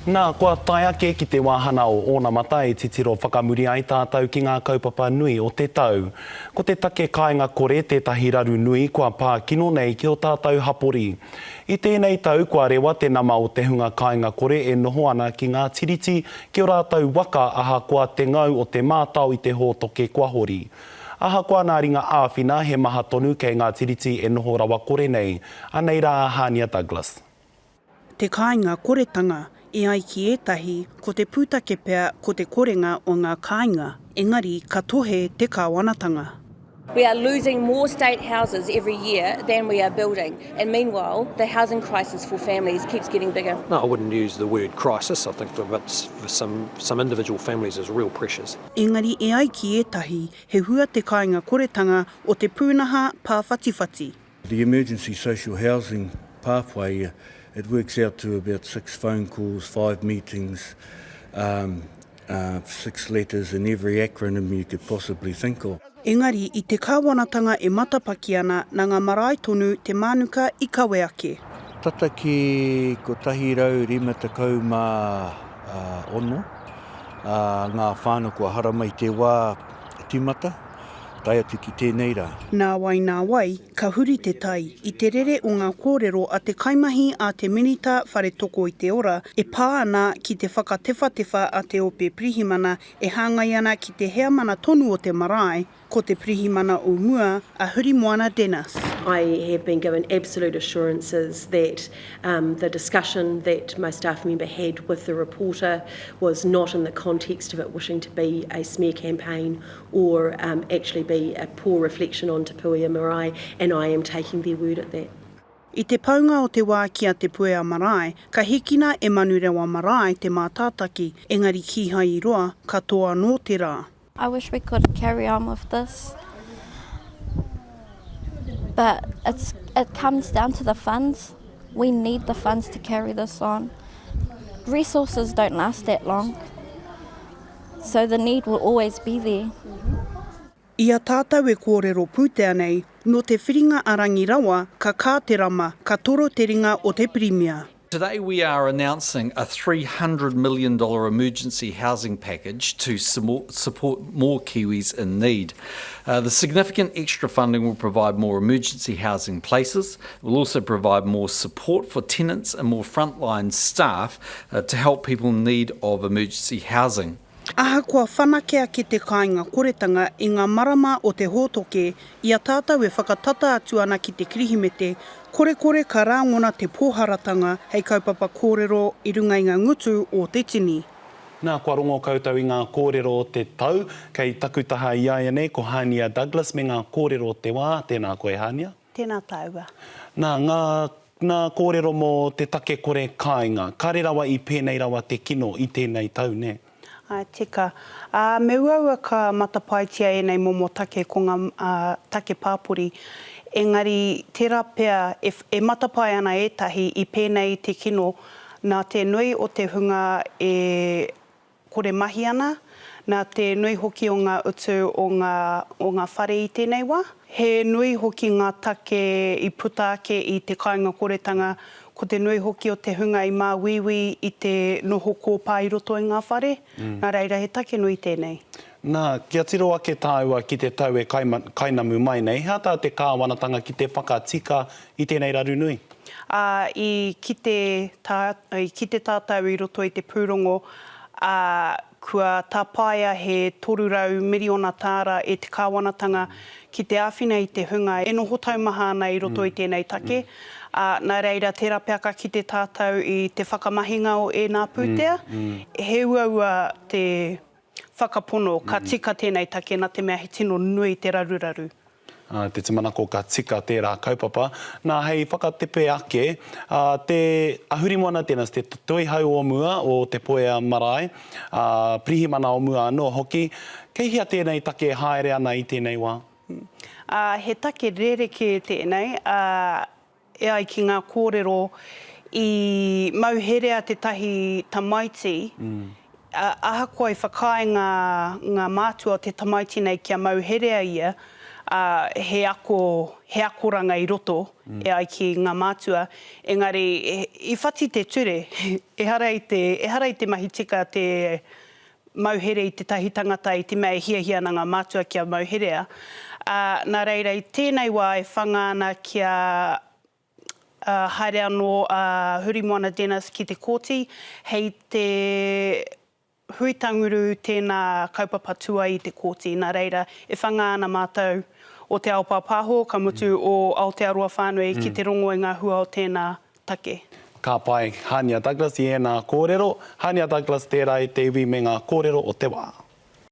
Nā, kua tae ake ki te wāhana o ōna mata e titiro whakamuri ai tātou ki ngā kaupapa nui o te tau. Ko te take kāinga kore tētahi raru nui kua pā kino nei ki o tātou hapori. I tēnei tau kua rewa te nama o te hunga kāinga kore e noho ana ki ngā tiriti ki o rātou waka aha kua te ngau o te mātau i te hōtoke kua hori. Aha kua nā ringa āwhina he maha tonu kei ngā tiriti e noho rawa kore nei. Anei rā Hania Douglas. Te kāinga koretanga e ai ki ētahi ko te pūtake pea ko te korenga o ngā kāinga, engari ka tohe te kāwanatanga. We are losing more state houses every year than we are building, and meanwhile the housing crisis for families keeps getting bigger. No, I wouldn't use the word crisis. I think for some individual families is real pressures. Engari e ai ki ētahi he hua te kāinga koretanga o te pūnaha pāwhatiwhati. The emergency social housing pathway, it works out to about 6 phone calls, 5 meetings, 6 letters and every acronym you could possibly think of. Engari, i te kāwanatanga e matapaki ana nā ngā marae tonu te mānuka i kawe ake. Tata ki ko tahi rau rima takau mā ono, ngā whānau kua hara mai te wā timata, tai atu ki tēnei rā. Nā wai, ka huri te tai i te rere o ngā kōrero a te kaimahi a te minita whare toko i te ora e pā ana ki te whakatewhatewa a te ope prihimana e hāngai ana ki te hea mana tonu o te marae ko te prihimana o mua a Huri Moana Dennis. I have been given absolute assurances that the discussion that my staff member had with the reporter was not in the context of it wishing to be a smear campaign or actually be a poor reflection on Te Puea Marae, and I am taking their word at that. I te paunga o te wā kia Te Puea Marae, ka hekina e manurewa marae te mātātaki, engari ki hai roa, ka toa no te rā. I wish we could carry on with this, but it comes down to the funds. We need the funds to carry this on. Resources don't last that long, so the need will always be there. Ia tātou e kōrero pūtea nei, no te whiringa arangi rawa, ka kā te rama, ka toro te ringa o te Premier. Today we are announcing a $300 million emergency housing package to support more Kiwis in need. The significant extra funding will provide more emergency housing places. It will also provide more support for tenants and more frontline staff to help people in need of emergency housing. Aha kua whanakea ki te kāinga koretanga i ngā marama o te hōtoke, ia tātou e whakatata atu ana ki te kirihimete, kore ka rāngona te pōharatanga hei kaupapa kōrero i runga i ngā ngutu o te tini. Nā, kua rongo koutou i ngā kōrero o te tau, kei takutaha i aia nei ko Hania Douglas me ngā kōrero o te wā, tēnā koe Hania. Tēnā taua. Nā, ngā kōrero mō te take kore kāinga, kare rawa i pēnei rawa te kino i tēnei tau, ne? Tika. Me uaua ka matapaitia e nei momo take ko ngā take pāpuri. Engari, tērā pea e matapai ana ētahi i pēnei te kino nā te nui o te hunga e kore mahi ana, nā te nui hoki o ngā utu o ngā whare i tēnei wā. He nui hoki ngā take i puta ake i te kāinga koretanga, ko te nui hoki o te hunga i mā wiwi i te noho kōpā i roto i ngā whare. Nā reira, he take nui tēnei. Nā, kia tiro ake tāua ki te tau e kainamu mai nei, hea tā te kāwanatanga ki te whakatika i tēnei raru nui? Ki te tātou i roto i te pūrongo, kua tāpaia he 300 miriona tāra e te kāwanatanga ki te āwhina i te hunga e noho taumaha ana i roto i tēnei take. Nā reira, tērā pea ka ki te tātou i te whakamahinga o e nā pūtea. He ua te whakapono, ka tika tēnei take nā te mea he tino nui te raruraru. Te timanako ka tika tērā kaupapa. Nā, hei whakatepe ake, te Huri Moana Dennis, te toihau o mua o te Puea Marae, prihimana o mua anō hoki, kei hia tēnei take haere ana i tēnei wā? He take rereke tēnei, e ai ki ngā kōrero i mauherea te tahi tamaiti, ahakoa i whakae ngā mātua o te tamaiti nei kia mauherea ia, he akoranga I roto e ai ki ngā mātua. Engari, I whati te ture, e hara I te mahi tika te mauhere I te tahi tangata I te mea hia na ngā mātua kia mauherea. Nā reira, I tēnei wā e whangāna kia haere anō Hurimoana Dennis ki te kōti, hei te huitanguru tēnā kaupapa tua I te kōti. Nā reira, e whangāna mātou o te ao pāpāho, ka mutu o Aotearoa whānui ki te rongo I ngā hua o tēnā take. Ka pai, Hania Douglas I ēnā kōrero. Hania Douglas, tērā I te iwi me ngā kōrero o te wā.